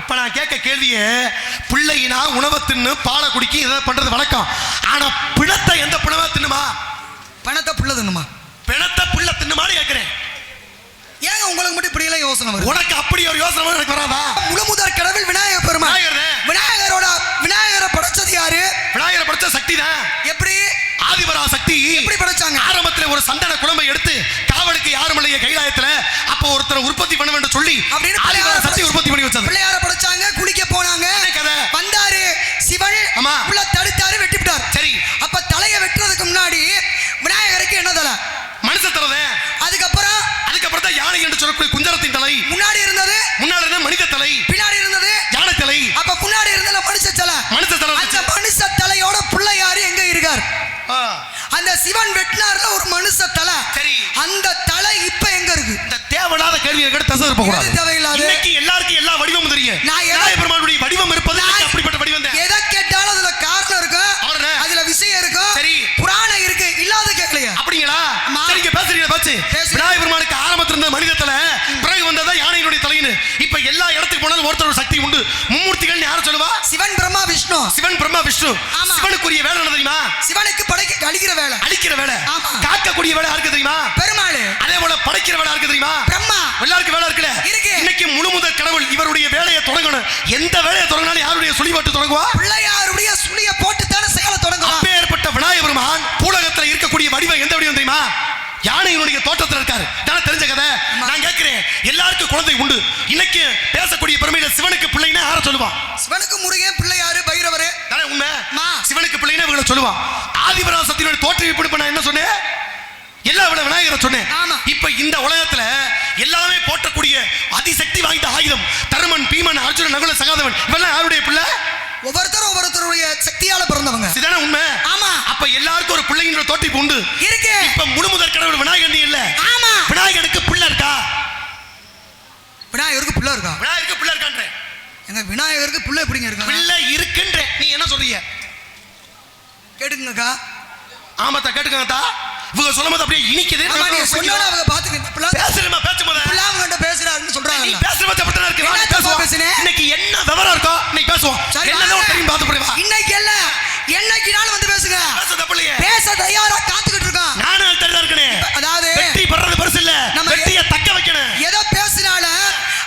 இப்ப நான் கேட்க கேள்வியே, பிள்ளைனா உணவை தின்னு பாலை குடிக்க இதை பண்றது வழக்கம். ஆனா பிணத்தை எந்த பிணமா தின்னுமா? பணத்தை புள்ள தின்னுமா? பிணத்தை புள்ள தின்னுமான்னு கேட்கிறேன். ஏங்க உங்களுக்கு மட்டும் இப்படி எல்லாம் யோசனை வரும்? உனக்கு அப்படி ஒரு யோசனை எனக்கு வராதா? முழு முதற் கடவுள் விநாயகர் பெருமாள். விநாயகரை படைச்சது யாரு? விநாயகரை படைச்ச சக்தி தான். எப்படி? ஆதிபரா சக்தி. எப்படி படைச்சாங்க? ஆரம்பத்துல ஒரு சந்தன குழம்பை எடுத்து காவலுக்கு யாரும் இல்லையே கைலாயத்துல, அப்போ ஒருத்தர் உற்பத்தி பண்ண வேண்டும் சொல்லி ஆதிபரா சக்தி உற்பத்தி பண்ணி வச்சாங்க. பிள்ளையார படைச்சாங்க, குளிக்க போனாங்க, வந்தாரு சிவன், உள்ள தடுத்தாரு, வெட்டிவிட்டார். சரி, அப்ப தலையை வெட்டுறதுக்கு முன்னாடி விநாயகருக்கு என்ன தலை? மனுஷ தலை. அதுக்கப்புறம் தான் யானை என்று சொல்லக்கூடிய குஞ்சரத்தின் தலை. முன்னாடி இருந்தது மனித தலை, பின்னாடி இருந்தது யானை தலை. அப்ப முன்னாடி இருந்தது மனுஷ தலை. அந்த மனுஷ தலையோட பிள்ளையாரு எங்க இருக்கார்? அந்த சிவன் வெட்டினார்ல ஒரு மனுஷ தலை. சரி, அந்த தலை இப்ப எங்க இருக்கு? இந்த தேவையில்லாத கேள்வி கேட்டு தசை போகக்கூடாது. தேவையில்லாத. இன்னைக்கு எல்லாருக்கும் எல்லா வடிவமும் தெரியும். விநாயகர் பெருமானுடைய வடிவம் இருப்பது அப்படிப்பட்ட வடிவம் தான். எதை கேட்டாலும் அதுல காரணம் இருக்கு, அதுல விஷயம் இருக்கு, சரி, புராணம் இருக்கு, இல்லாத கேட்கலையா? அப்படிங்களா? சரிங்க, பேசுறீங்க. பேச்சு விநாயகர் பெருமானுக்கு ஆரம்பத்துல இருந்த மனித தலை, பிறகு வந்ததா யானையினுடைய தலைன்னு. இப்ப எல்லா இடத்துக்கு போனாலும் ஒருத்தர் சக்தி உண்டு. மும்மூர்த்திகள் யார சொல்லுவா? சிவன் பிரம்மா விஷ்ணு. சிவன் பிரம்மா விஷ்ணு. சிவனுக்குரிய வேலை என்ன தெரியுமா? சிவனுக்கு படைக்க அழிக்கிற வேலை. அழிக்கிற வேலை. காக்கக்கூடிய வேலை யாருக்கு தெரியுமா? பெருமாள். அதே போல படைக்கிற வேலை யாருக்கு தெரியுமா? பிரம்மா. எல்லாருக்கும் வேலை இருக்குல்ல. இன்னைக்கு முழு முதற் கடவுள் இவருடைய வேலையை தொடங்கணும். எந்த வேலையை தொடங்கினாலும் யாருடைய சுழி போட்டு தொடங்குவா? பிள்ளையாருடைய சுழியை போட்டு தானே செயலை தொடங்குவா. அப்பேற்பட்ட விநாயகர் பெருமான் பூலகத்தில் இருக்கக்கூடிய வடிவம் எந்த வடிவம் தெரியுமா? யானையினுடைய தோட்டத்தில் இருக்காரு. நான் தெரிஞ்ச கதை. நான் கேட்கிறேன், எல்லாருக்கும் குழந்தை உண்டு. இன்னைக்கு பேசக்கூடிய பெருமையில சிவனுக்கு பிள்ளைன்னா யார சொல்லுவான்? சிவனுக்கு முருகன், பிள்ளையாரு, பைரவரே தானே உண்மை. சிவனுக்கு பிள்ளைன்னா இவங்களை சொல்லுவான். ஆதிபராசக்தியோட தோற்றுவிப்பு நான் என்ன சொன்னேன்? எல்லா விட விநாயகரை சொன்னேன். இப்ப இந்த உலகத்துல எல்லாமே போட்டக்கூடிய அதிசக்தி வாய்ந்த ஆயுதம் தருமன், பீமன், அர்ஜுனன், நகுல, சகாதேவன் இவெல்லாம் யாருடைய பிள்ளை? ஒவ்வொருத்தருடைய சக்தியால பிறந்தவங்க. இதுதானே உண்மை. ஆமா. அப்ப எல்லாருக்கும் ஒரு பிள்ளைங்கிற தோட்டிப்பு உண்டு இருக்கு. இப்ப முழுமுதற் கடவுள் விநாயகர் இல்ல. ஆமா. விநாயகருக்கு பிள்ளை இருக்கா? விநாயகருக்கு பிள்ளை இருக்கா? விநாயகருக்கு பிள்ளை இருக்கான்றே. எங்க விநாயகருக்கு பிள்ளை எப்படிங்க இருக்கா? பிள்ளை இருக்குன்றே. நீ என்ன சொல்றீங்க? கேட்டுங்கக்கா. ஆமாத்தா, கேட்டுக்கங்கத்தா. இவங்க சொல்லும்போது அப்படியே இனிக்குது. நீங்க சொன்னோட அவங்க பாத்துங்க. பேசுறமா பேசும்போது பிள்ளாம் கண்ட பேசுறாருன்னு சொல்றாங்க. நீ பேசுறத பத்தினா இருக்கு. நான் பேசுவேன். இன்னைக்கு என்ன விவரம் இருக்கோ இன்னைக்கு பேசுவோம். என்னன்னு தெரியும் பாத்து போடுவா. இன்னைக்கு இல்ல, என்னைக்குனாலும் வந்து பேசுங்க. பேச தப்பில்லையே. பேச தயாரா காத்துக்கிட்டு இருக்கோம். நானும் அதுதான் இருக்கனே. அதாவது வெற்றி பண்றது பெருசு இல்ல, வெற்றியை தக்க வைக்கணும். எதை பேசினால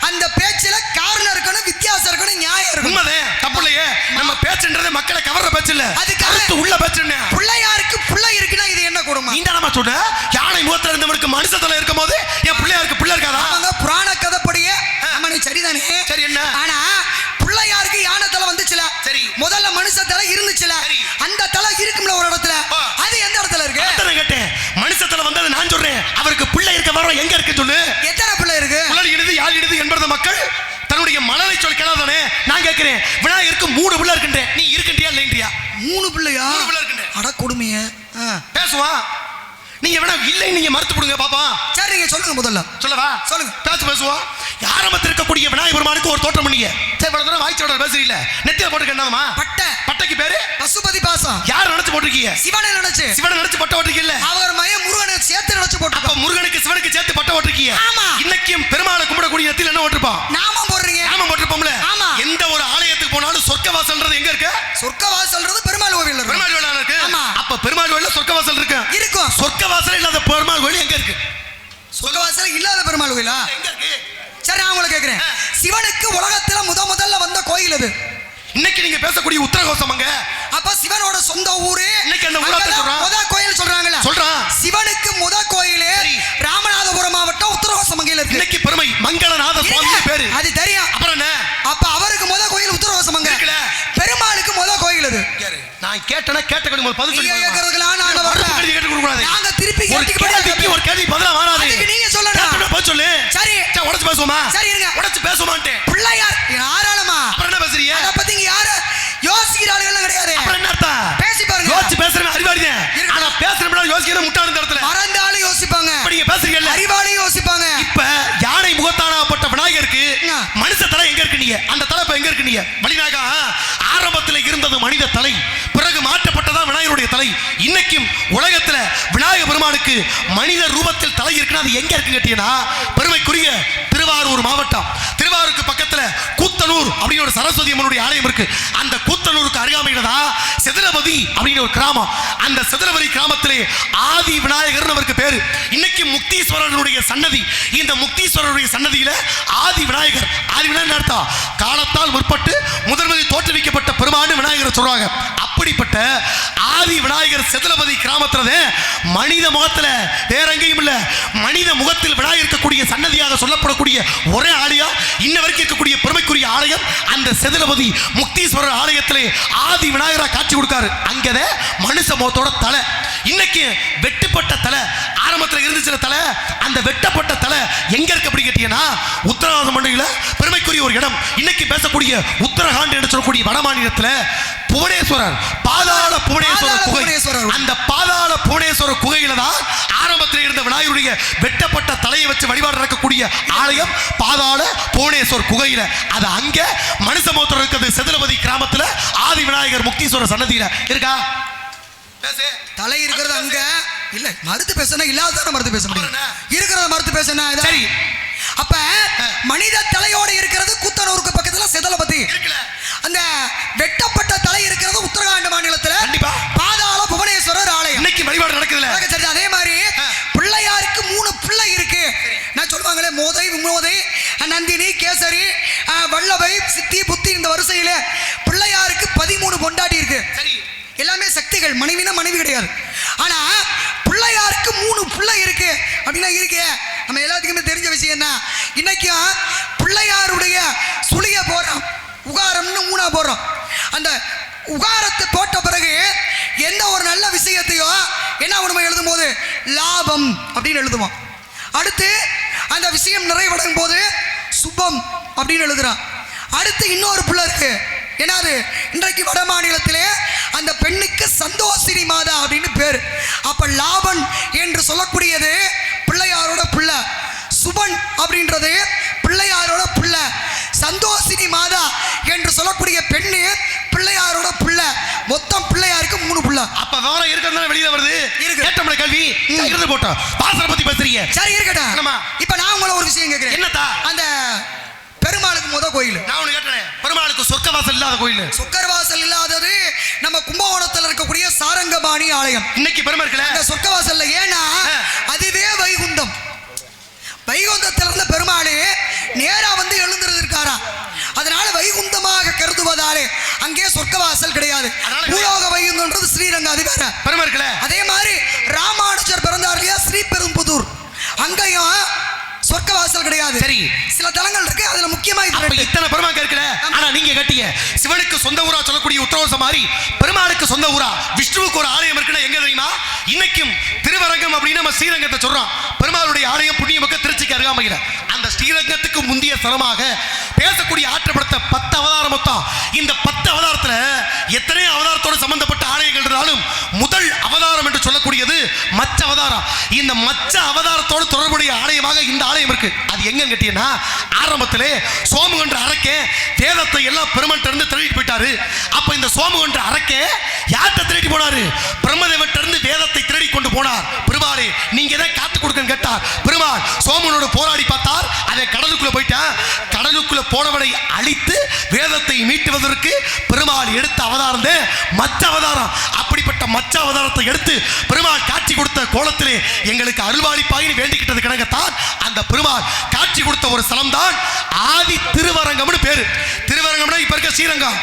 அந்த பேச்சில காரணம் இருக்கணும், வித்தியாசம் இருக்கணும், நியாயம் இருக்கணும். உண்மைதே, தப்பில்லையே. நம்ம பேச்சுன்றது மக்களை கவர்ற பேச்சு இல்ல, அது கருத்து உள்ள பேச்சுன்னு. பிள்ளையாருக்கு பிள்ளை இருக்குன்னா இது என்ன கொடுமை? நீ தானமா சொன்ன யானை முகத்துல இருந்தவனுக்கு மனுஷ தலை இருக்கும்போது என் பிள்ளையாருக்கு பிள்ளை இருக்காதா? அவங்க புராண கதைப்படியே அம்மனி சரிதானே. சரி, என்ன ஆனா பிள்ளையாருக்கு யானை தலை வந்துச்சுல. சரி, முதல்ல மனுஷ தலை இருந்துச்சுல. அந்த தலை இருக்கும்ல ஒரு இடத்துல, அது எந்த இடத்துல இருக்கு? நான் கேட்டேன். மனுஷ தலை வந்தது நான் சொல்றேன். அவருக்கு பிள்ளை இருக்க வரோம் எங்க இருக்கு சொல்லு. எத்தனை பிள்ளை இருக்கு? குழல் இடுது, யாழ் இடுது என்பது மக்கள் தன்னுடைய மனதை சொல்லி கேளாதானே. நான் கேட்கிறேன், விநாயகருக்கு 3 பிள்ளை இருக்குன்றேன். நீ இருக்கின்றியா இல்லைன்றியா? 3 பிள்ளையா? 3 பிள்ளை இருக்குன்றேன். அட கொடுமையே. பேசுவா. நீங்க வேணா இல்லை நீங்க மறுத்து போடுங்க பாப்பா. சரி, நீங்க சொல்லுங்க. முதல்ல சொல்லவா? சொல்லுங்க. பேசுவோம். ஆரம்பத்தில் இருக்கக்கூடிய விநாயகர் பெருமானுக்கு ஒரு தோற்றம் பண்ணீங்க. சரி, படத்துல வாய்ச்சோட பேசுறீங்க. நெத்தியில போட்டுக்க என்னமா? பட்டை. பட்டைக்கு பேரு பசுபதி பாசம். யார் நினைச்சு போட்டிருக்கீங்க? சிவனை நினைச்சு. சிவனை நினைச்சு பட்டை போட்டிருக்கீங்க. அவர் மய முருகனை சேர்த்து நினைச்சு போட்டு. அப்ப முருகனுக்கு சிவனுக்கு சேர்த்து பட்டை போட்டிருக்கீங்க. ஆமா. இன்னைக்கும் பெருமாளை கும்பிடக்கூடிய நெத்தியில என்ன போட்டிருப்பான்? நாமம் போடுறீங்க. நாமம் போட்டிருப்போம்ல. ஆமா. எந்த ஒரு ஆலயத்துக்கு போனாலும் சொர்க்கவாசல்ன்றது எங்க இருக்கு? சொர்க்கவாசல்ன்றது பெருமாள் கோவில் இருக்கு. பெருமாள் கோவில் இருக்கு. ஆமா. அப்ப பெருமாள் கோவில்ல சொர்க்கவாசல் இருக்கு. இருக்கும். சொர்க்கவாசல் இல்லாத பெருமாள் கோவில் எங்க இருக்கு? சொர்க்கவாசல் இல்லாத பெருமாள் கோவிலா எங்க இருக்கு? சரி, நான் உங்களை கேட்கிறேன். சிவனுக்கு உலகத்துல முதல்ல வந்த கோயில் அது. இன்னைக்கு நீங்க பேசக்கூடிய உத்தரகோசம் அங்க. அப்ப சிவனோட சொந்த ஊரு. இன்னைக்கு அந்த ஊரா சொல்றாங்க. முத கோயில் சொல்றாங்கல. சொல்றான். சிவனுக்கு முத கோயில் ராமநாதபுரம் மாவட்டம் உத்தரகோசம் மங்கையில இருக்கு. இன்னைக்கு பெருமை மங்களநாத சுவாமி பேரு. அது தெரியும். அப்புறம் என்ன? அப்ப அவருக்கு முத கோயில் உத்தரகோசம் மங்கை. பெருமாளுக்கு முத கோயில் அது. நான் கேட்டனா கேட்டகடி முதல் பதில் சொல்லி கேக்குறதுலாம் நான் வரல. கேட்டு கொடுக்க கூடாது. நாங்க திருப்பி கேட்டிக்கு ஒரு கேள்வி பதிலா வராது. அதுக்கு நீங்க சொல்லணும். கேட்டனா பதில் சொல்லு. சரி, உடைச்சு பேசுவோமா? சரி, இருங்க. உடைச்சு பேசுவோமான்ட்டே. பிள்ளையார் யாராலமா? அப்புறம் என்ன பேசுறீங்க? அத பத்தி இங்க யாரு யோசிக்கிறார்கள் கிடையாது. அப்புறம் என்ன அர்த்தம்? பேசி பாருங்க. யோசிச்சு பேசுறேன் அறிவாளிங்க. ஆனா பேசுறேன் யோசிக்கிற முட்டாள இந்த இடத்துல. மறந்தாலும் யோசிப்பாங்க. நீங்க பேசுறீங்கல்ல அறிவாளியும் யோசிப்பாங்க. இப்ப யானை முகத்தானாப்பட்ட விநாயகருக்கு மனுஷ தலை எங்க இருக்கு? நீங்க அந்த தலை எங்க இருக்கு? நீங்க வழிநாயகா ஆரம்பத்தில் இருந்தது மனித தலை, பிறகு மாற்றப்பட்டதா விநாயகருடைய தலை. இன்னைக்கும் உலகத்துல விநாயகர் பெருமானுக்கு மனித ரூபத்தில் தலை இருக்குன்னா அது எங்க இருக்கு கேட்டீங்கன்னா பெருமைக்குரிய திருவாரூர் மாவட்டம். திருவாரூருக்கு பக்கத்துல கூத்தர் கூத்தனூர் அப்படின்னு ஒரு சரஸ்வதி அம்மனுடைய ஆலயம் இருக்கு. அந்த கூத்தனூருக்கு அருகாமையில தான் செதிலபதி அப்படின்னு ஒரு கிராமம். அந்த செதிலபதி கிராமத்திலே ஆதி விநாயகர் அவருக்கு பேரு. இன்னைக்கு முக்தீஸ்வரருடைய சன்னதி. இந்த முக்தீஸ்வரருடைய சன்னதியில ஆதி விநாயகர், ஆதி விநாயகர் அர்த்தம் காலத்தால் முற்பட்டு முதன்முதலில் தோற்றுவிக்கப்பட்ட பெருமான்னு விநாயகர் சொல்றாங்க. அப்படிப்பட்ட ஆதி விநாயகர் செதிலபதி கிராமத்துல மனித முகத்துல வேற எங்கேயும் இல்ல, மனித முகத்தில் விநாயகர் இருக்கக்கூடிய சன்னதியாக சொல்லப்படக்கூடிய ஒரே ஆலயம், இன்ன வரைக்கும் இருக்கக்கூடிய பெருமைக்குரிய ஆலயம் அந்த செதிலபதி முக்தீஸ்வரர் ஆலயத்திலே ஆதி விநாயகரா காட்சி கொடுக்காரு. அங்கத மனுஷ முகத்தோட தலை, இன்னைக்கு வெட்டுப்பட்ட தலை, ஆரம்பத்தில் இருந்துச்சு தலை, அந்த வெட்டப்பட்ட தலை எங்க இருக்கு அப்படி கேட்டீங்கன்னா உத்தரகாண்ட் மண்டலில் பெருமைக்குரிய ஒரு இடம். இன்னைக்கு பேசக்கூடிய உத்தரகாண்ட் என்று சொல்லக்கூடிய வட மாநிலத்தில் புவனேஸ்வரர், பாதாள புவனேஸ்வரர் குகை. அந்த பாதாள புவனேஸ்வரர் குகையில தான் ஆரம்பத்தில் இருந்த விநாயகருடைய வெட்டப்பட்ட தலையை வச்சு வழிபாடு நடக்கக்கூடிய ஆலயம் பாதாள புவனேஸ்வரர் குகையில. அது அங்க மனுஷ முகத்தோட இருக்கிறது செதிலபதி கிராமத்தில் ஆதி விநாயகர் முக்தீஸ்வரர் சன்னதியில இருக்கா. தலை இருக்கிறது அங்க இல்ல, மறுத்து பேசணும் இல்லாத மறுத்து பேச முடியும், இருக்கிறத மறுத்து பேசணும். சரி, அப்ப மனித தலையோட இருக்கிறது கூத்தனூருக்கு பக்கத்துல செதிலபதி, அந்த வெட்டப்பட்ட தலை இருக்கிறது உத்தரகாண்ட் மாநிலத்தில் பாதாள புவனேஸ்வரர் ஆலயம். இன்னைக்கு வழிபாடு நடக்குதுல. சரி, அதே மாதிரி பிள்ளையாருக்கு 3 பிள்ளை இருக்கு. நான் சொல்லுவாங்களே மோதை, விமோதை, நந்தினி, கேசரி, வல்லவை, சித்தி, புத்தி, இந்த வரிசையில பிள்ளையாருக்கு 13 பொண்டாட்டி இருக்கு. எல்லாமே சக்திகள், மனைவினா மனைவி கிடையாது. ஆனா பிள்ளையாருக்கு 3 பிள்ளை இருக்கு அப்படின்னா இருக்கு. நம்ம எல்லாத்துக்குமே தெரிஞ்ச விஷயம் தான். இன்னைக்கும் பிள்ளையாருடைய சுழிய போறோம், உகாரம்னு 3 போடுறோம். அந்த உகாரத்தை போட்ட பிறகு எந்த ஒரு நல்ல விஷயத்தையோ என்ன ஒன்று எழுதும் போது லாபம் அப்படின்னு எழுதுவோம். அடுத்து அந்த விஷயம் நிறைவடையும் போது சுபம் அப்படின்னு எழுதுறான். அடுத்து இன்னொரு பிள்ளை இருக்கு, என்னது இன்றைக்கு வட மாநிலத்திலே அந்த பெண்ணுக்கு சந்தோஷினி மாதா அப்படின்னு பேரு. அப்ப லாபன் என்று சொல்லக்கூடியது பிள்ளையாரோட பிள்ளை, சுபன் அப்படின்றது பிள்ளையாரோட பிள்ளை, சந்தோஷினி மாதா என்று சொல்லக்கூடிய பெண்ணு பிள்ளையாரோட பிள்ளை. மொத்தம் பிள்ளையாருக்கு 3 பிள்ளை. அப்ப விவரம் இருக்கிறதுனால வெளியில வருது. கேட்டோம்ல கல்வி இருந்து போட்டோம். வாசனை பத்தி பேசுறீங்க, சரி இருக்கட்டும். இப்ப நான் உங்களை ஒரு விஷயம் கேட்கிறேன். என்னத்தா? அந்த பெருமாளுக்கு முத கோயில் நான் ஒன்று கேட்டேன். பெருமாளுக்கு சொர்க்கவாசல் இல்லாத கோயில். சொர்க்கவாசல் இல்லாதது நம்ம கும்பகோணத்தில் இருக்கக்கூடிய சாரங்கபாணி ஆலயம். இன்னைக்கு பெருமை இருக்குல்ல அந்த சொர்க்கவாசல்ல. ஏன்னா அதுவே வைகுண்டம். வைகுண்டத்தில் இருந்த பெருமாளே நேரா வந்து எழுந்துறது இருக்காரா. அதனால வைகுண்டமாக கருதுவதாலே அங்கே சொர்க்கவாசல் கிடையாது. பூலோக வைகுண்டம்ன்றது ஸ்ரீரங்கம், அது வேற பெருமை இருக்குல்ல. அதே மாதிரி ராமானுஜர் பிறந்தார் இல்லையா ஸ்ரீபெரும்புதூர், அங்கேயும் சொர்க்கவாசல் கிடையாது. சரி, சில தலங்கள் இருக்கு, அதுல முக்கியமா இத்தனை பெருமாள் இருக்குல்ல. ஆனா நீங்க கட்டிய சிவனுக்கு சொந்த ஊரா சொல்லக்கூடிய உத்தரவாசம் மாதிரி பெருமாளுக்கு சொந்த ஊரா விஷ்ணுவுக்கு ஒரு ஆலயம் இருக்குன்னா எங்க தெரியுமா? இன்னைக்கும் திருவரங்கம் அப்படின்னு நம்ம ஸ்ரீரங்கத்தை சொல்றோம். பெருமாளுடைய ஆலயம் புண்ணியமிக்க திருச்சிக்கு அருகாமையில். அந்த ஸ்ரீரங்கத்துக்கு முந்தைய தலமாக பேசக்கூடிய ஆற்றப்பட்ட 10 அவதாரம் மொத்தம். இந்த 10 அவதாரத்துல எத்தனை அவதாரத்தோடு சம்பந்தப்பட்ட ஆலயங்கள் இருந்தாலும் முதல் அவதாரம் என்று சொல்லக்கூடியது மச்ச அவதாரம். இந்த மச்ச அவதாரத்தோடு தொடர்புடைய ஆலயமாக இந்த ஆலயம் இருக்கு. அது எங்க கேட்டீங்கன்னா ஆரம்பத்திலே சோமுகன்ற அரக்கே வேதத்தை எல்லாம் பெருமன்ட்ட இருந்து திருடிட்டு போயிட்டாரு. அப்ப இந்த சோமுகன்ற அரக்கே யார்கிட்ட திருடி போனாரு? பிரம்மதேவன்ட்ட இருந்து வேதத்தை திருடி கொண்டு போனார். பெருமாளே நீங்க தான் காத்து கொடுக்கன்னு கேட்டார். பெருமாள் சோமனோட போராடி பார்த்தார், அதை கடலுக்குள்ள போயிட்டான். கடலுக்குள்ள போனவனை அழித்து வேதத்தை மீட்டுவதற்கு பெருமாள் எடுத்த அவதாரம் மச்ச அவதாரம். அப்படிப்பட்ட மச்ச அவதாரத்தை எடுத்து பெருமாள் காட்சி கொடுத்த கோலத்திலே எங்களுக்கு அருள்வாளிப்பாய் வேண்டிக்கிட்டது கிடங்கத்தான் அந்த பெருமாள் காட்சி கொடுத்த ஒரு ஸ்தலம் தான் ஆதி திருவரங்கம்னு பேரு. திருவரங்கம்னா இப்ப இருக்க ஸ்ரீரங்கம்.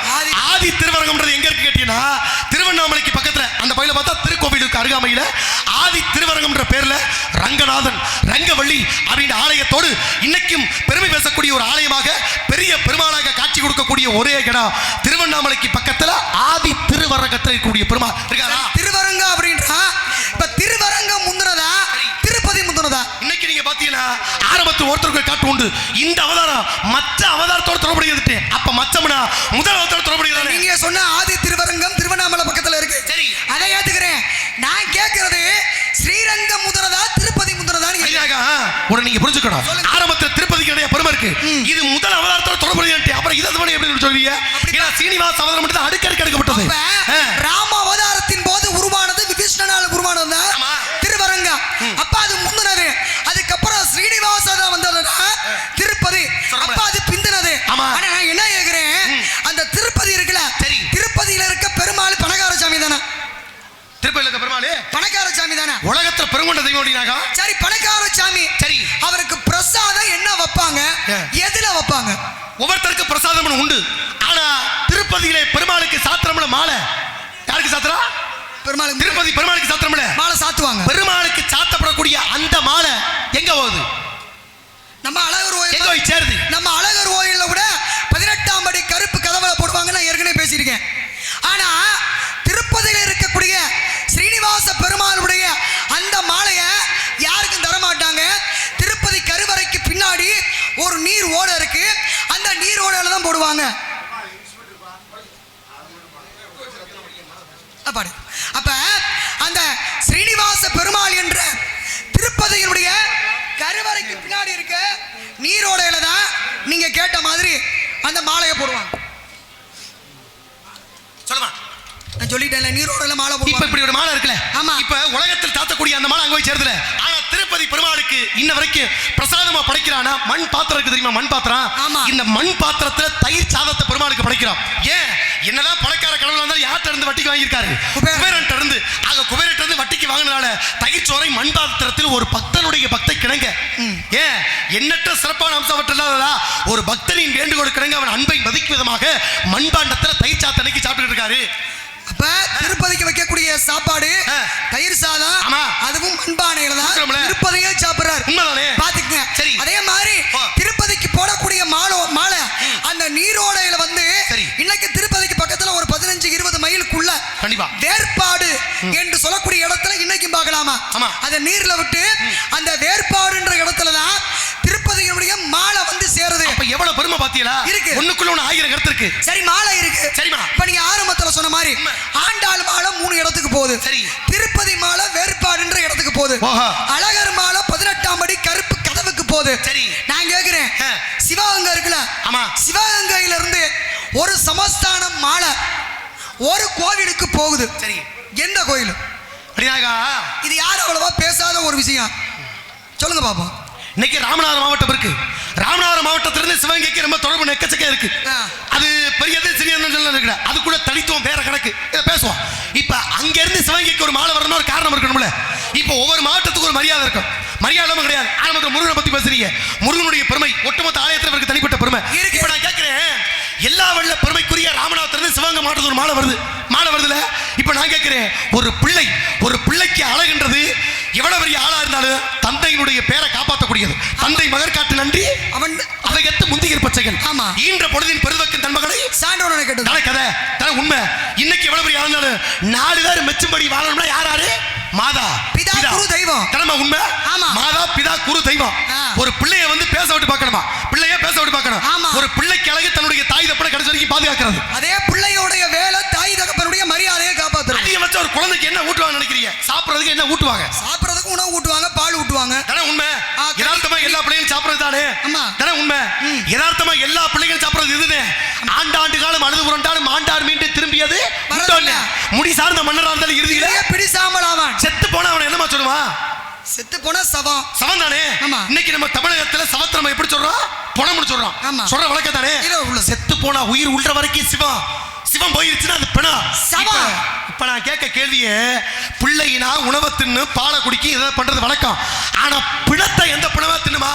ஆதி திருவரங்கம்ன்றது எங்க இருக்கு கேட்டீங்கன்னா திருவண்ணாமலைக்கு பக்கத்துல அந்த பகுதியில் பார்த்தா திருக்கோவிலுக்கு அருகாமையில ஆதி திருவரங்கம்ன்ற பேர்ல ரங்கநாதன் ரங்கவள்ளி அப்படின்ற ஆலயத்தோடு இன்னைக்கும் பெருமை பேசக்கூடிய ஒரு ஆலயமாக பெரிய பெருமாளாக காட்சி கொடுக்கக்கூடிய ஒரே இடம் திருவண்ணாமலைக்கு பக்கத்துல ஆதி திருவரங்கத்தில் இருக்கக்கூடிய பெருமாள் இருக்காரா. திருவரங்கம் அப்படின்றா இப்ப திருவரங்கம் முந்தினதா திருப்பதி முந்தினதா? இன்னைக்கு நீங்க பாத்தீங்கன்னா ஆரம்பத்தில் ஒருத்தருக்கு காட்டு உண்டு. இந்த அவதாரம் மற்ற அவதாரத்தோடு தொடர்புடையது. அப்ப மச்சம்னா முதல் அவதாரம் தொடர்புடையது. நீங்க சொன்ன ஆதி திருவரங்கம் திருவண்ணாமலை பக்கத்துல இருக்கு. சரி, அதை ஏத்துக்கிறேன். நான் கேட்கறது ஸ்ரீரங்கம் முந்தினதா திருப்பதி முந்தினதா? உடனே நீங்க புரிஞ்சுக்கணும். ஆரம்பத்தில் திருப்பதிக்கு இடையே பெருமை இருக்கு. இது முதல் அவதாரத்தோட தொடர்புடையது. அப்புறம் இதை எப்படி சொல்வீங்க? ஏன்னா சீனிவாச அவதாரம் மட்டும் அடுக்கடுக்கு எடுக்கப்பட்டது. ராம அவதாரத்தின் போது உருவானது விபீஷ்ணனால உருவானது திருவரங்கம். அப்ப அது முந்தினது. அதுக்கப்புறம் ஸ்ரீனிவாச வந்ததுன்னா திருப்பதி. அப்ப அது பிந்தினது. ஆனா நான் என்ன பணம் கொண்ட தெய்வம் அப்படின்னாக்கா சரி பணக்கார சாமி சரி அவருக்கு பிரசாதம் என்ன வைப்பாங்க எதுல வைப்பாங்க ஒவ்வொருத்தருக்கு பிரசாதம் உண்டு ஆனா திருப்பதியிலே பெருமாளுக்கு சாத்திரம்ல மாலை யாருக்கு சாத்திரா பெருமாள் திருப்பதி பெருமாளுக்கு சாத்திரம்ல மாலை சாத்துவாங்க பெருமாளுக்கு சாத்தப்படக்கூடிய அந்த மாலை எங்க போகுது நம்ம அழகர் கோயில் எங்க போய் சேருது நம்ம அழகர் கோயில்ல கூட 18ஆம் படி கருப்பு கதவுல போடுவாங்க நான் ஏற்கனவே பேசியிருக்கேன் ஆனா திருப்பதியில் இருக்கக்கூடிய ஸ்ரீனிவாச பெருமாளுடைய அந்த மாலையை யாருக்கும் தர மாட்டாங்க திருப்பதி கருவறைக்கு பின்னாடி ஒரு நீர் ஓடை இருக்கு அந்த நீர் ஓடையில தான் போடுவாங்க அப்ப அந்த ஸ்ரீனிவாச பெருமாள் என்ற திருப்பதியினுடைய கருவறைக்கு பின்னாடி இருக்க நீரோடையில தான் நீங்க கேட்ட மாதிரி அந்த மாலையை போடுவாங்க சொல்லுமா நான் சொல்லிட்டேன்ல நீரோடையில மாலை போடுவாங்க இப்ப இப்படி ஒரு மாலை இருக்குல்ல ஆமா இப்ப உலகத்தில் தாத்தக்கூடிய அந்த மாலை அங்க போய் சேருதுல ஆனா திருப்பதி பெருமாளுக்கு இன்ன வரைக்கும் பிரசாதமா படைக்கிறானா மண் பாத்திரம் இருக்கு தெரியுமா மண் பாத்திரம் ஆமா இந்த மண் பாத்திரத்துல தயிர் சாதத்தை பெருமாளுக்கு படைக்கிறோம் ஏன் என்னதான் பணக்கார கடவுளா இருந்தாலும் யார்ட்ட இருந்து வட்டிக்கு வாங்கியிருக்காரு குபேரன்ட்ட இருந்து ஆக குபேரன்ட்ட இருந்து வட்டிக்கு வாங்கினால தயிர் சோறை மண் பாத்திரத்தில் ஒரு பக்தனுடைய பக்தை கிணங்க ஏன் எண்ணற்ற சிறப்பான அம்சம் அவற்றில்லாததா ஒரு பக்தனின் வேண்டுகோள் கிணங்க அவன் அன்பை மதிக்கும் விதமாக மண்பாண்டத்துல தயிர் சாத்தனைக்கு சாப்பிட்டு இருக்காரு அப்ப திருப்பதிக்கு வைக்கக்கூடிய சாப்பாடு தயிர் சாதம் அதுவும் மண்பானையில தான் திருப்பதியே சாப்பிடுறாரு பாத்துக்கங்க சரி அதே மாதிரி திருப்பதிக்கு போடக்கூடிய மாலை அந்த நீரோடையில வந்து இன்னைக்கு திருப்பதிக்கு பக்கத்துல ஒரு 15-20 மைலுக்குள்ள வேற்பாடு என்று சொல்லக்கூடிய இடத்துல இன்னைக்கும் பார்க்கலாமா அந்த நீர்ல விட்டு அந்த வேற்பாடுன்ற இடத்துல தான் திருப்பதியினுடைய மாலை வந்து சேருது அப்ப எவ்வளவு பெருமை பாத்தீங்களா இருக்கு ஒண்ணுக்குள்ள ஒண்ணு 1000 கருத்து இருக்கு சரி மாலை இருக்கு சரிமா இப்ப நீங்க ஆரம்பத்துல சொன்ன மாதிரி ஆண்டாள் மாலை 3 இடத்துக்கு போகுது சரி திருப்பதி மாலை வேற்பாடுன்ற இடத்துக்கு போகுது அழகர் மாலை 18ஆம் படி கருப்பு கதவுக்கு போகுது சரி நான் கேக்குறேன் சிவகங்கை இருக்குல்ல ஆமா சிவகங்கையில இருந்து ஒரு சமஸ்தானம் மாலை ஒரு கோவிலுக்கு போகுது சரி எந்த கோயில் இது யாரும் அவ்வளவா பேசாத ஒரு விஷயம் சொல்லுங்க பாப்போம் இன்னைக்கு ராமநாதபுரம் மாவட்டம் இருக்கு ராமநாதபுரம் மாவட்டத்திலிருந்து சிவகங்கைக்கு ரொம்ப தொடர்பு நெக்கச்சக்க இருக்கு அது பெரியது சிறியது இருக்கு அது கூட தனித்துவம் வேற கணக்கு இதை பேசுவோம் இப்ப அங்க இருந்து சிவகங்கைக்கு ஒரு மாலை வரணும் ஒரு காரணம் இருக்கணும்ல இப்ப ஒவ்வொரு மாவட்டத்துக்கு ஒரு மரியாதை இருக்கும் மரியாதை கிடையாது ஆரம்பத்தில் முருகனை பத்தி பேசுறீங்க முருகனுடைய பெருமை ஒட்டுமொத்த ஆலயத்தில் இருக்கு தனிப்பட்ட பெருமை இப்ப நான் கேட்கிறேன் எல்லா வல்ல பெருமைக்குரிய ராமநாதத்திலிருந்து சிவகங்கை மாவட்டத்துக்கு ஒரு மாலை வருதுல இப்ப நான் கேட்கிறேன் ஒரு பிள்ளைக்கு அழகுன்றது எவ்வளவு பெரிய ஆளா இருந்தாலும் தந்தையினுடைய பேரை காப்பாற்றக்கூடியது தந்தை மகர் காட்டு நன்றி அவன் அதை எத்து முந்திகிற பச்சைகள் ஆமா ஈன்ற பொழுதின் பெருதக்கு தன்மகளை சான்றோனை கேட்டு தானே கதை தானே உண்மை இன்னைக்கு எவ்வளவு பெரிய ஆளுனாலும் 4 பேர் மெச்சும்படி வாழணும்னா யாராரு மாதா பிதா குரு தெய்வம் தனமா உண்மை ஆமா மாதா பிதா குரு தெய்வம் ஒரு பிள்ளைய வந்து பேச விட்டு பார்க்கணுமா பிள்ளைய பேச விட்டு பார்க்கணும் ஒரு பிள்ளைக்கு அழகு தன்னுடைய தாய் தப்பனை கடைசி வரைக்கும் பாதுகாக்கிறது அதே பிள்ளையோடைய வேலை தாய் தகப்பனுடைய மரியாதையை காப்பாத்துறது அதிகபட்சம் ஒரு குழந்தைக்கு என்ன ஊட்டுவாங்க நினைக்கிறீங்க சாப்பிடுறதுக்கு என்ன ஊட்டுவாங்க சாப்பிடுறதுக்கு உணவு ஊட்டுவாங்க பால் ஊட்டுவாங்க தானே உண்மை யதார்த்தமா எல்லா பிள்ளைகளும் சாப்பிடுறது தானே தானே உண்மை யதார்த்தமா எல்லா பிள்ளைகளும் சாப்பிடுறது இதுன்னு ஆண்டாண்டு காலம் அழுது புரண்டாலும் ஆண்டார் மீண்டும் திரும்பியது முடி சார்ந்த மன்னரா இருந்தாலும் இறுதியில பிடிசாமல் ஆவான் செத்து போனா அவன் என்னமா சொல்லுவான் செத்து போனா சவம் தானே இன்னைக்கு நம்ம தமிழகத்துல சவத்தை நம்ம எப்படி சொல்றோம் பணம்னு சொல்றோம் சொல்ற வழக்கம் தானே செத்து போனா உயிர் உள்ள வரைக்கும் சிவம் போயிருச்சுன்னா அது பிணம் இப்ப நான் கேட்க கேள்வியே பிள்ளைனா உணவை தின்னு பாலை குடிக்கி இதை பண்றது வழக்கம் ஆனா பிணத்தை எந்த பிணமா தின்னுமா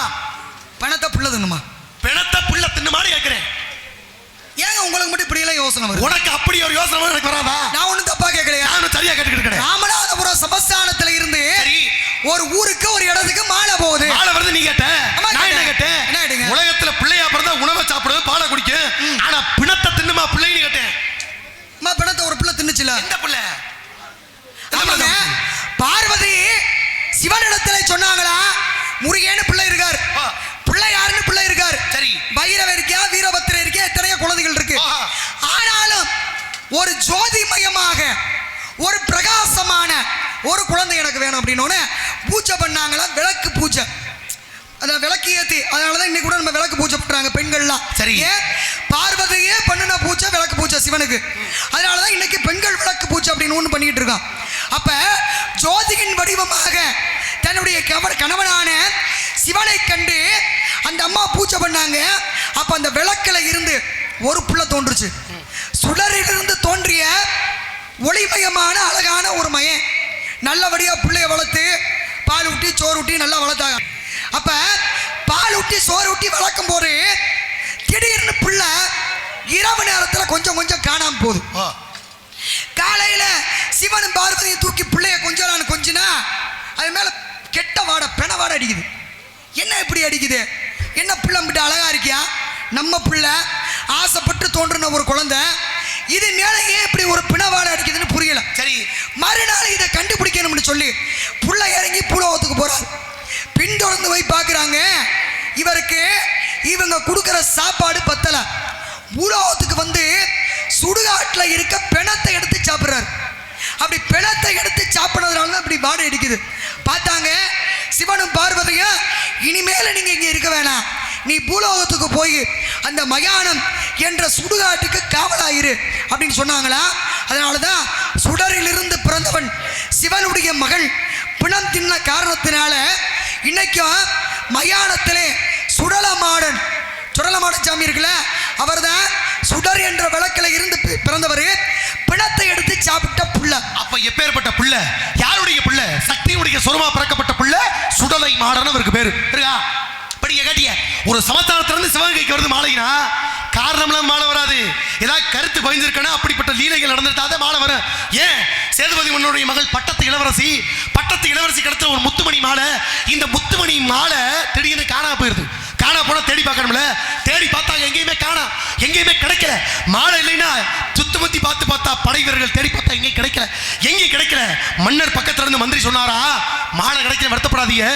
பணத்தை புள்ள தின்னுமா பிணத்தை புள்ள தின்னுமான்னு கேட்கிறேன் ஏங்க உங்களுக்கு மட்டும் இப்படி எல்லாம் யோசனை வரும் உனக்கு அப்படி ஒரு யோசனை வரும் எனக்கு வராதா நான் ஒண்ணும் தப்பா கேட்கலையா நான் சரியா கேட்டுக்கிட்டு இருக்கேன் ராமநாதபுரம் சமஸ்தானத்துல இருந்து ஒரு ஊருக்கு ஒரு இடத்துக்கு மாலை போகுது மாலை வருது நீ கேட்ட நான் என்ன கேட்டேன் உலகத்துல பிள்ளையா பிறந்தா உணவை சாப்பிடுறது பாலை குடிக்கும் ஆனா பிணத்தை தின்னுமா பிள்ளைன்னு கேட்டேன் பிணத்தை ஒரு பிள்ளை தின்னுச்சுல எந்த பிள்ளை பார்வதி சிவனிடத்துல சொன்னாங்களா முருகேன்னு பிள்ளை இருக்காரு பிள்ளை யாருன்னு பிள்ளை இருக்காரு சரி பைரவ இருக்கியா வீரபத்திர இருக்கியா எத்தனையோ குழந்தைகள் இருக்கு ஆனாலும் ஒரு ஜோதிமயமாக ஒரு பிரகாசமான ஒரு குழந்தை எனக்கு வேணும் அப்படின்னு பூஜை பண்ணாங்களா விளக்கு பூஜை அதான் விளக்கு ஏத்தி அதனாலதான் இன்னைக்கு கூட நம்ம விளக்கு பூஜை பண்றாங்க பெண்கள்லாம் சரி பார்வதியே பண்ணின பூஜை விளக்கு பூஜை சிவனுக்கு அதனாலதான் இன்னைக்கு பெண்கள் விளக்கு பூஜை அப்படின்னு ஒண்ணு பண்ணிட்டு இருக்கான் அப்ப ஜோதியின் வடிவமாக தன்னுடைய கணவனான சிவனை கண்டு அந்த அம்மா பூஜை பண்ணாங்க அப்ப அந்த விளக்குல இருந்து ஒரு புள்ள தோன்றுச்சு சுடரிலிருந்து தோன்றிய ஒளிமயமான அழகான ஒரு மயன் நல்லபடியா பிள்ளைய வளர்த்து பால் ஊட்டி சோறு ஊட்டி நல்லா வளர்த்தாங்க. அப்ப பால் ஊட்டி சோறு ஊட்டி வளர்க்கும் போது திடீர்னு பிள்ளை இரவு நேரத்தில் கொஞ்சம் கொஞ்சம் காணாம போகுது. காலையில சிவனும் பார்வதியை தூக்கி பிள்ளைய கொஞ்சம் கொஞ்சினா அது மேல கெட்ட வாடை பெண வாடை அடிக்குது. என்ன இப்படி அடிக்குது? என்ன பிள்ளை விட்டு அழகா இருக்கியா? நம்ம பிள்ளை ஆசைப்பட்டு தோன்றின ஒரு குழந்தை, இது மேல ஏன் இப்படி ஒரு பிணவாடை அடிக்குதுன்னு புரியல. சரி, மறுநாள் இதை கண்டுபிடிக்கணும்னு சொல்லி புள்ள இறங்கி பூலோகத்துக்கு போறாரு. பின்தொடர்ந்து போய் பார்க்குறாங்க, இவருக்கு இவங்க கொடுக்குற சாப்பாடு பத்தல. பூலோகத்துக்கு வந்து சுடுகாட்டில் இருக்க பிணத்தை எடுத்து சாப்பிட்றாரு. அப்படி பிணத்தை எடுத்து சாப்பிட்றதுனால தான் இப்படி வாடை அடிக்குது. பார்த்தாங்க சிவனும் பார்வதியும், இனிமேல் நீங்க இங்க இருக்க வேணாம், நீ பூலோகத்துக்கு போய் அந்த மயானம் என்ற சுடுகாட்டுக்கு காவலாயிரு அப்படின்னு சொன்னாங்களா. அதனாலதான் சுடரிலிருந்து பிறந்தவன் சிவனுடைய மகள் பிணம் தின்ன காரணத்தினால இன்னைக்கும் மயானத்திலே சுடலமாடன் சாமி இருக்குல்ல, அவர் தான் சுடர் என்ற விளக்கில் இருந்து பிறந்தவர், பிணத்தை எடுத்து சாப்பிட்ட புள்ள. அப்ப எப்பேற்பட்ட புள்ள? யாருடைய புள்ள? சக்தியுடைய சொருமா பிறக்கப்பட்ட புள்ள சுடலை மாடன் அவருக்கு பேரு இருக்கா? படிக்க காட்டிய ஒரு சமஸ்தானத்திலிருந்து சிவகங்கைக்கு வருது மாலைனா காரணம்லாம் மாலை வராது. ஏதாவது கருத்து பயந்துருக்கணும், அப்படிப்பட்ட லீலைகள் நடந்துட்டாத மாலை வரும். ஏன்? சேதுபதி மன்னனுடைய மகள் பட்டத்து இளவரசி கிடத்த ஒரு முத்துமணி மாலை. இந்த முத்துமணி மாலை திடீர்னு காணா போயிருது. காணா போனா தேடி பார்க்கணும்ல, தேடி பார்த்தாங்க, எங்கேயுமே கிடைக்கல. மாலை இல்லைன்னா சுத்தமுத்தி பார்த்தா படை வீரர்கள் தேடி பார்த்தா எங்கேயும் கிடைக்கல. மன்னர் பக்கத்துல இருந்து மந்திரி சொன்னாரா, மாலை கிடைக்கல, வருத்தப்படாதீங்க,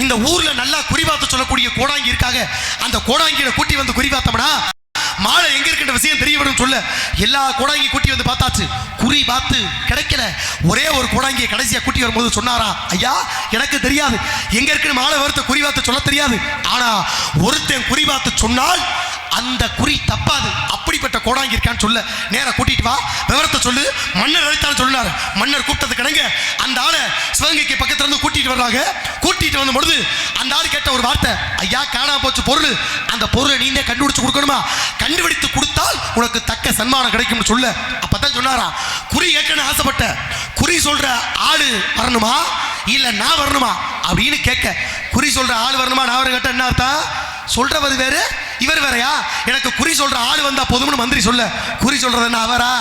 இந்த ஊர்ல நல்லா குறிபாத்து சொல்லக்கூடிய கோடாங்கி இருக்காங்க, அந்த கோடாங்கியில கூட்டி வந்து குறிபாத்தம்னா மாலை எங்க இருக்கின்ற விஷயம் தெரிய வரும் சொல்ல எல்லா கோடாங்கி கூட்டி வந்து பார்த்தாச்சு, குறி பார்த்து கிடைக்கல. ஒரே ஒரு கோடாங்கியை கடைசியா கூட்டி வரும்போது சொன்னாரா, ஐயா எனக்கு தெரியாது எங்க இருக்குன்னு மாலை வருத்த குறி பார்த்து சொல்ல தெரியாது, ஆனா ஒருத்தன் குறி பார்த்து சொன்னால் அந்த குறி தப்பாது, அப்படிப்பட்ட கோடாங்கி இருக்கான்னு சொல்ல நேரா கூட்டிட்டு வா, விவரத்தை சொல்லு. மன்னர் அழைத்தாலும் சொன்னார். மன்னர் கூப்பிட்டது கிடங்க அந்த ஆளை சிவகங்கைக்கு பக்கத்துல இருந்து கூட்டிட்டு வர்றாங்க. கூட்டிட்டு வந்த பொழுது அந்த ஆள் கேட்ட ஒரு வார்த்தை, ஐயா காணாம போச்சு பொருள், அந்த பொருளை நீங்க கண்டுபிடிச்சு கொடுக்கணுமா, கண்டுபிடித்து கொடுத்தால் உனக்கு தக்க சன்மானம் கிடைக்கும்னு சொல்ல. அப்பதான் சொன்னாரா, குறி கேட்கணும் ஆசைப்பட்ட, குறி சொல்ற ஆளு வரணுமா இல்ல நான் வரணுமா அப்படின்னு கேட்க, குறி சொல்ற ஆள் வரணுமா நான் வர கேட்ட என்ன அர்த்தம்? சொல்றவர் வேறு இவர் வேறையா? எனக்கு குறி சொல்ற ஆள் வந்தா போதும்னு மந்திரி சொல்ல, குறி சொல்றது என்ன அவரா?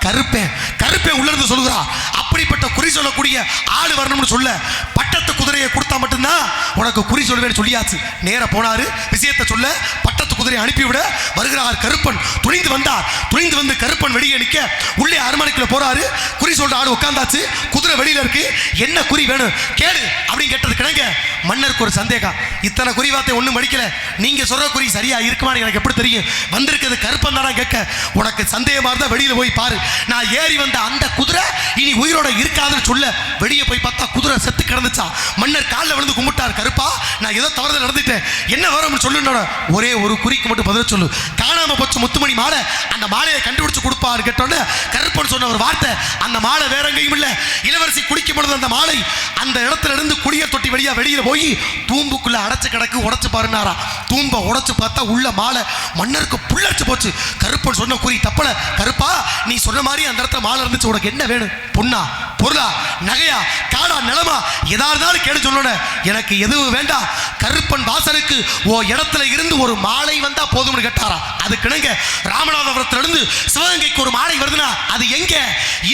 கருப்பேன் உள்ள இருந்து சொல்லுறா. அப்படிப்பட்ட குறி சொல்லக்கூடிய ஆள் வரணும்னு சொல்ல, பட்டத்து குதிரையை கொடுத்தா மட்டும்தான் உனக்கு குறி சொல்வேன்னு சொல்லியாச்சு. நேர போனாரு விஷயத்தை சொல்ல, பட்டத்து குதிரையை அனுப்பிவிட வருகிறார் கருப்பன். துணிந்து வந்து கருப்பன் வெளியே நிற்க உள்ளே அரண்மனைக்குள்ள போறாரு. குறி சொல்ற ஆள் உட்கார்ந்தாச்சு, குதிரை வெளியில இருக்கு, என்ன குறி வேணும் கேளு அப்படின்னு கேட்டது கிணங்க. மன்னருக்கு ஒரு சந்தேகம், இத்தனை குறி வார்த்தை ஒன்றும் படிக்கல, நீங்க சொல்ற குறி சரியா இருக்குமான்னு எனக்கு எப்படி தெரியும்? வந்திருக்கிறது கருப்பன் தானா கேட்க, உனக்கு சந்தேகமா இருந்தா வெளியில போய் பாரு, நான் ஏறி வந்த அந்த குதிரை இனி உயிரோட இருக்காதுன்னு சொல்ல, வெளியே போய் பார்த்தா குதிரை செத்து கிடந்துச்சா. மன்னர் காலில் விழுந்து கும்பிட்டார், கருப்பா நான் ஏதோ தவறுதல் நடந்துட்டேன், என்ன வரும் சொல்லுன்னு ஒரே ஒரு குறிக்கு மட்டும் பதில் சொல்லு, காணாம போச்சு முத்துமணி மாலை, அந்த மாலையை கண்டுபிடிச்சு கொடுப்பாரு கேட்டோன்னு கருப்பன் சொன்ன ஒரு வார்த்தை, அந்த மாலை வேற எங்கேயும் இல்ல, இளவரசி குடிக்கும் பொழுது அந்த மாலை அந்த இடத்துல இருந்து குடிய தொட்டி வெளியில போய் தூம்புக்குள்ள அடைச்சு கிடக்கு, உடைச்சு பாருனாரா. தூம்ப உடைச்சு பார்த்தா உள்ள மாலை. மன்னருக்கு புல்லடிச்சு போச்சு. கருப்பன் சொன்ன குறி தப்பல, கருப்பா நீ சொன்ன மாதிரி அந்த இடத்துல மாலை இருந்துச்சு, உனக்கு என்ன வேணும்? பொண்ணா, பொருளா, நகையா, காடா, நிலமா, எதா இருந்தாலும் கேடு சொல்லணும், எனக்கு எதுவும் வேண்டாம். கருப்பன் வாசலுக்கு ஓ இடத்துல இருந்து ஒரு மாலை வந்தா போதும்னு கேட்டாரா. அதுக்கிணங்க ராமநாதபுரத்துல இருந்து சிவகங்கைக்கு ஒரு மாலை வருதுன்னா அது எங்க?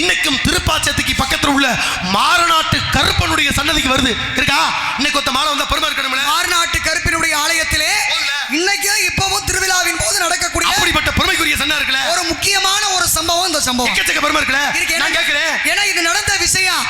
இன்னைக்கும் திருப்பாச்சத்துக்கு பக்கத்துல உள்ள மாரநாட்டு கருப்பனுடைய சன்னதிக்கு வருது இருக்கா. இன்னைக்கு ஒத்த மாலை வந்தா பெருமை இருக்கணும்ல. மாரநாட்டு கருப்பனுடைய ஆலயத்திலே இன்னைக்கு இப்பவும் திருவிழாவின் போது நடக்கக்கூடிய அப்படிப்பட்ட பெருமைக்குரிய சன்னா இருக்குல்ல, ஒரு முக்கியமான ஒரு சம்பவம். இந்த சம்பவம் எக்கச்சக்க பெருமை இருக்குல்ல. நான் கேட்கிறேன், ஏன்னா இது நடந்த விஷயம்